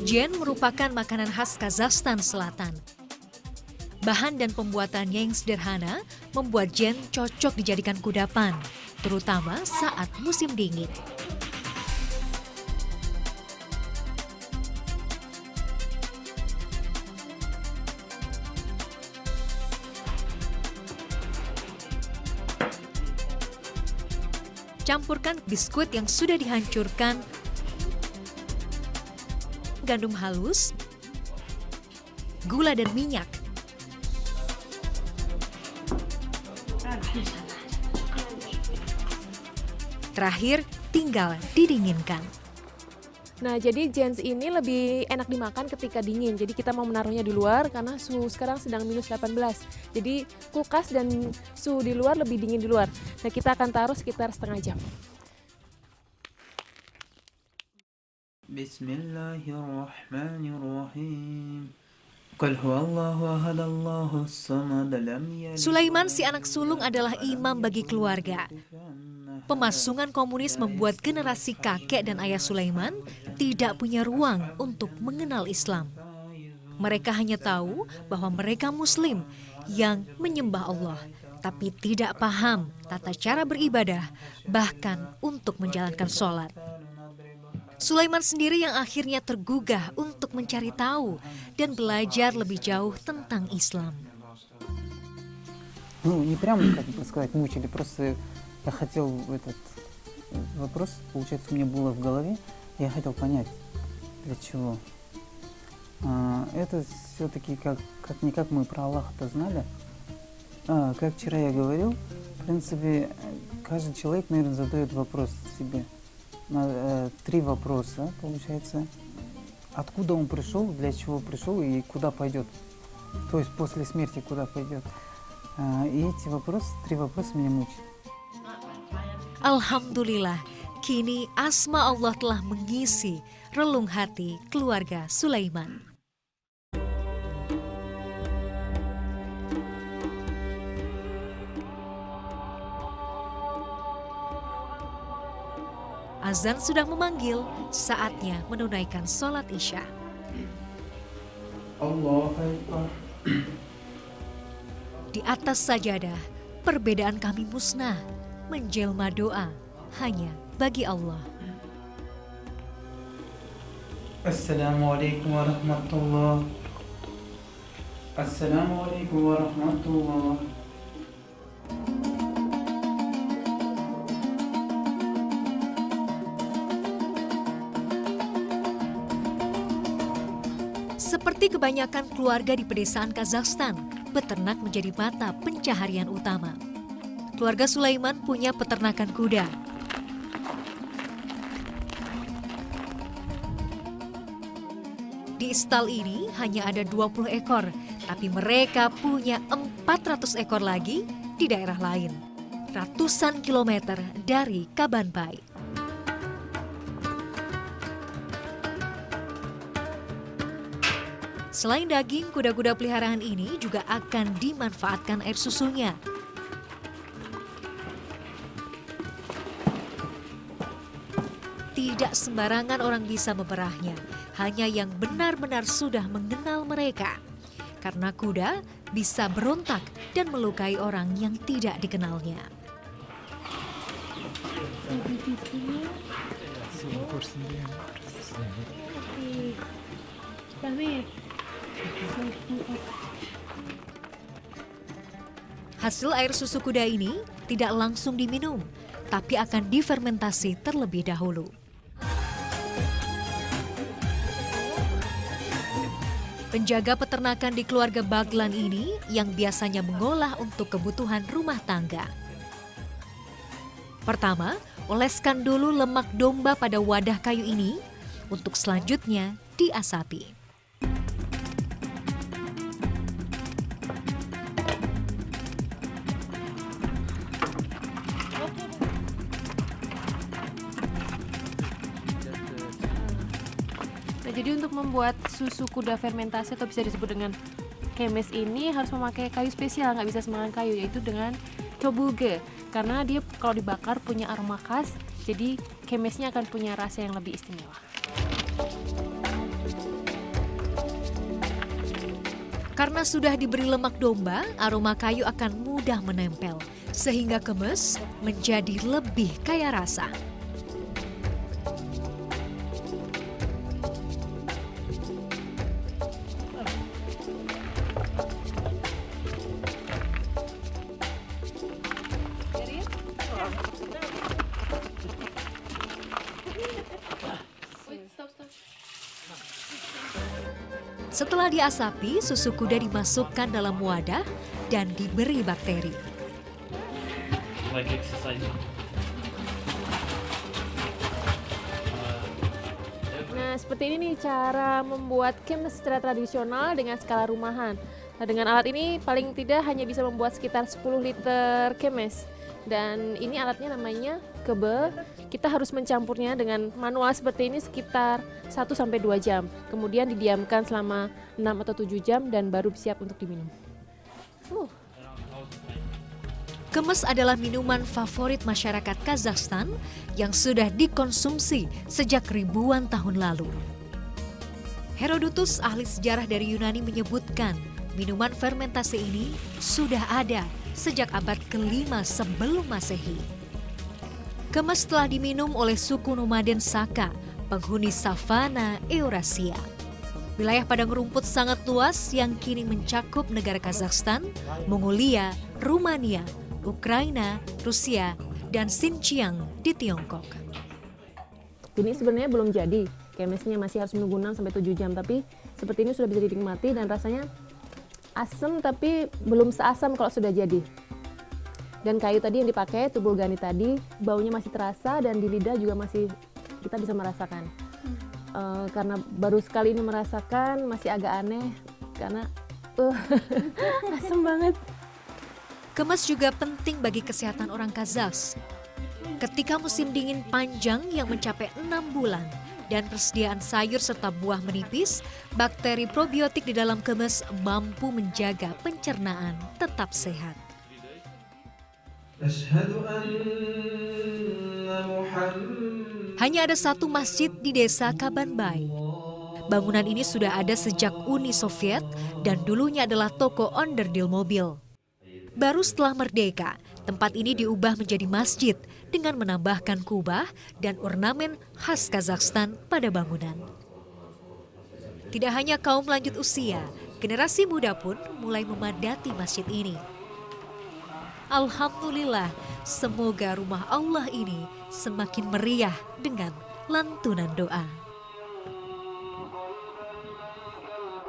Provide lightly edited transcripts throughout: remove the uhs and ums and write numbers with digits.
Jen merupakan makanan khas Kazakhstan Selatan. Bahan dan pembuatannya yang sederhana membuat jen cocok dijadikan kudapan, terutama saat musim dingin. Campurkan biskuit yang sudah dihancurkan, gandum halus, gula dan minyak. Terakhir, tinggal didinginkan. Nah, jadi jens ini lebih enak dimakan ketika dingin. Jadi kita mau menaruhnya di luar karena suhu sekarang sedang minus 18. Jadi kulkas dan suhu di luar lebih dingin di luar. Nah, kita akan taruh sekitar setengah jam. Bismillahirrahmanirrahim. Qul huwallahu ahad, Allahus samad, lam yalid. Sulaiman si anak sulung adalah imam bagi keluarga. Pemasungan komunis membuat generasi kakek dan ayah Sulaiman tidak punya ruang untuk mengenal Islam. Mereka hanya tahu bahwa mereka Muslim yang menyembah Allah, tapi tidak paham tata cara beribadah, bahkan untuk menjalankan sholat. Sulaiman sendiri yang akhirnya tergugah untuk mencari tahu dan belajar lebih jauh tentang Islam. Ну, не прямо, как бы сказать, мучили, просто я хотел этот вопрос, получается, у меня было в голове, я хотел понять, для чего. Это все-таки как-никак мы про Аллаха-то знали. Как вчера я говорил, в принципе, каждый человек, наверное, задает вопрос себе. 3 вопроса, получается. Откуда он пришел, для чего пришел и куда пойдет. То есть после смерти куда пойдет. И эти вопросы, 3 вопроса меня мучают. Alhamdulillah, kini asma Allah telah mengisi relung hati keluarga Sulaiman. Azan sudah memanggil, saatnya menunaikan sholat Isya. Allahu Akbar. Di atas sajadah, perbedaan kami musnah, menjelma doa hanya bagi Allah. Assalamualaikum warahmatullahi. Assalamualaikum warahmatullahi. Seperti kebanyakan keluarga di pedesaan Kazakhstan, beternak menjadi mata pencaharian utama. Keluarga Sulaiman punya peternakan kuda. Di istal ini hanya ada 20 ekor, tapi mereka punya 400 ekor lagi di daerah lain, ratusan kilometer dari Kabanpai. Selain daging, kuda-kuda peliharaan ini juga akan dimanfaatkan air susunya. Tidak sembarangan orang bisa memerahnya, hanya yang benar-benar sudah mengenal mereka. Karena kuda bisa berontak dan melukai orang yang tidak dikenalnya. Hasil air susu kuda ini tidak langsung diminum, tapi akan difermentasi terlebih dahulu. Penjaga peternakan di keluarga Baglan ini yang biasanya mengolah untuk kebutuhan rumah tangga. Pertama, oleskan dulu lemak domba pada wadah kayu ini untuk selanjutnya diasapi. Nah, jadi untuk membuat susu kuda fermentasi atau bisa disebut dengan kemes ini harus memakai kayu spesial, nggak bisa sembarang kayu, yaitu dengan cobulge. Karena dia kalau dibakar punya aroma khas, jadi kemesnya akan punya rasa yang lebih istimewa. Karena sudah diberi lemak domba, aroma kayu akan mudah menempel, sehingga kemes menjadi lebih kaya rasa. Setelah diasapi, susu kuda dimasukkan dalam wadah dan diberi bakteri. Like exercising. Nah, seperti ini nih cara membuat kemes secara tradisional dengan skala rumahan. Nah, dengan alat ini paling tidak hanya bisa membuat sekitar 10 liter kemes. Dan ini alatnya namanya kebe. Kita harus mencampurnya dengan manual seperti ini sekitar 1-2 jam. Kemudian didiamkan selama 6 atau 7 jam dan baru siap untuk diminum. Kemes adalah minuman favorit masyarakat Kazakhstan yang sudah dikonsumsi sejak ribuan tahun lalu. Herodotus, ahli sejarah dari Yunani, menyebutkan minuman fermentasi ini sudah ada sejak abad ke-5 sebelum Masehi. Kemes telah diminum oleh suku nomaden Saka, penghuni savana Eurasia. Wilayah padang rumput sangat luas yang kini mencakup negara Kazakhstan, Mongolia, Rumania, Ukraina, Rusia, dan Xinjiang di Tiongkok. Ini sebenarnya belum jadi, kemesnya masih harus menunggu 6-7 jam, tapi seperti ini sudah bisa dinikmati dan rasanya asam tapi belum seasam kalau sudah jadi. Dan kayu tadi yang dipakai, tubulgani tadi, baunya masih terasa dan di lidah juga masih kita bisa merasakan. Karena baru sekali ini merasakan, masih agak aneh karena asam banget. Kemes juga penting bagi kesehatan orang Kazakh. Ketika musim dingin panjang yang mencapai 6 bulan dan persediaan sayur serta buah menipis, bakteri probiotik di dalam kemes mampu menjaga pencernaan tetap sehat. Hanya ada satu masjid di desa Kabanbay. Bangunan ini sudah ada sejak Uni Soviet dan dulunya adalah toko onderdil mobil. Baru setelah merdeka, tempat ini diubah menjadi masjid dengan menambahkan kubah dan ornamen khas Kazakhstan pada bangunan. Tidak hanya kaum lanjut usia, generasi muda pun mulai memadati masjid ini. Alhamdulillah, semoga rumah Allah ini semakin meriah dengan lantunan doa.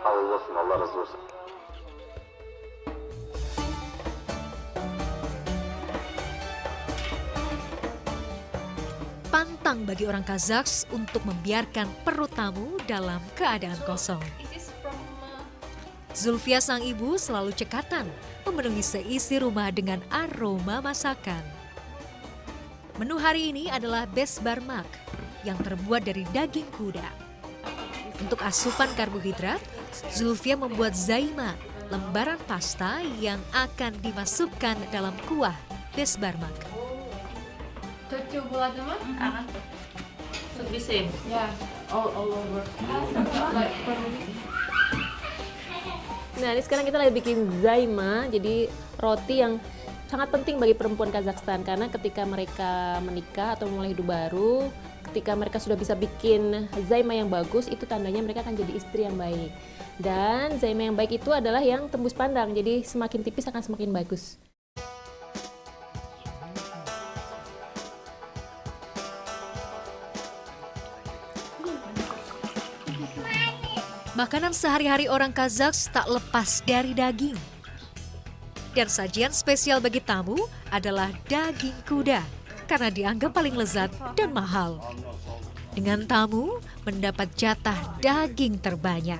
Allah razı olsun. Pantang bagi orang Kazakh untuk membiarkan perut tamu dalam keadaan kosong. Zulfia sang ibu selalu cekatan memenuhi seisi rumah dengan aroma masakan. Menu hari ini adalah besbarmak yang terbuat dari daging kuda. Untuk asupan karbohidrat, Zulfia membuat zaima, lembaran pasta yang akan dimasukkan dalam kuah besbarmak. Nah, ini sekarang kita lagi bikin zaima, jadi roti yang sangat penting bagi perempuan Kazakhstan karena ketika mereka menikah atau mulai hidup baru, ketika mereka sudah bisa bikin zaima yang bagus, itu tandanya mereka akan jadi istri yang baik. Dan zaima yang baik itu adalah yang tembus pandang, jadi semakin tipis akan semakin bagus. Makanan sehari-hari orang Kazakh tak lepas dari daging. Dan sajian spesial bagi tamu adalah daging kuda karena dianggap paling lezat dan mahal. Dengan tamu mendapat jatah daging terbanyak.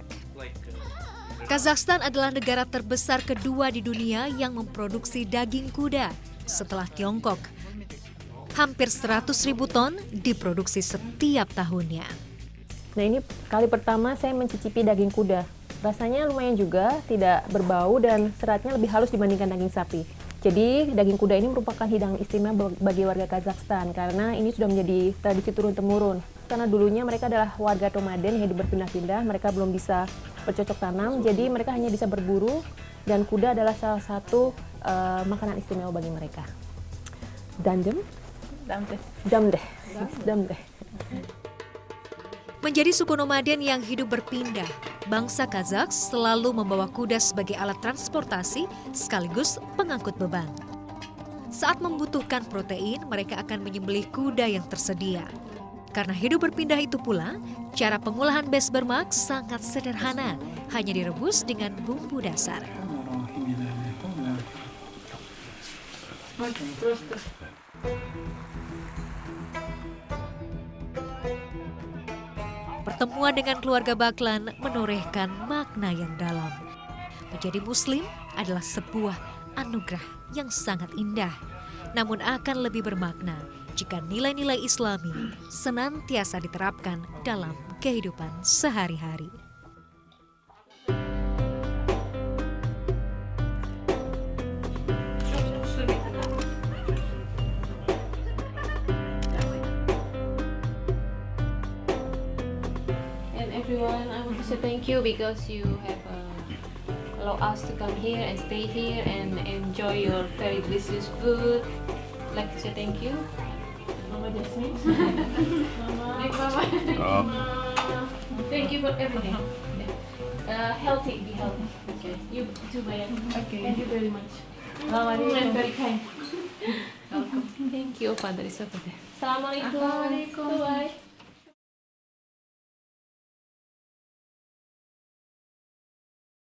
Kazakhstan adalah negara terbesar kedua di dunia yang memproduksi daging kuda setelah Tiongkok. Hampir 100.000 ton diproduksi setiap tahunnya. Nah, ini kali pertama saya mencicipi daging kuda. Rasanya lumayan juga, tidak berbau dan seratnya lebih halus dibandingkan daging sapi. Jadi daging kuda ini merupakan hidangan istimewa bagi warga Kazakhstan karena ini sudah menjadi tradisi turun-temurun. Karena dulunya mereka adalah warga nomaden yang hidup berpindah-pindah, mereka belum bisa bercocok tanam, jadi mereka hanya bisa berburu dan kuda adalah salah satu makanan istimewa bagi mereka. Dandem? Damdeh. Damdeh. Menjadi suku nomaden yang hidup berpindah, bangsa Kazakh selalu membawa kuda sebagai alat transportasi sekaligus pengangkut beban. Saat membutuhkan protein, mereka akan menyembelih kuda yang tersedia. Karena hidup berpindah itu pula, cara pengolahan besbermak sangat sederhana, hanya direbus dengan bumbu dasar. Pertemuan dengan keluarga Baklan menorehkan makna yang dalam. Menjadi Muslim adalah sebuah anugerah yang sangat indah, namun akan lebih bermakna jika nilai-nilai Islami senantiasa diterapkan dalam kehidupan sehari-hari. And everyone, I want to say thank you because you have allowed us to come here and stay here and enjoy your very delicious food. I'd like to say thank you. Mama Jasmine. Mama. Mama. Thank you for everything. Healthy, be healthy. Okay. You too, Bayan. Okay. Thank you very much. And very kind. Welcome. Thank you, Father. Assalamualaikum. Bye.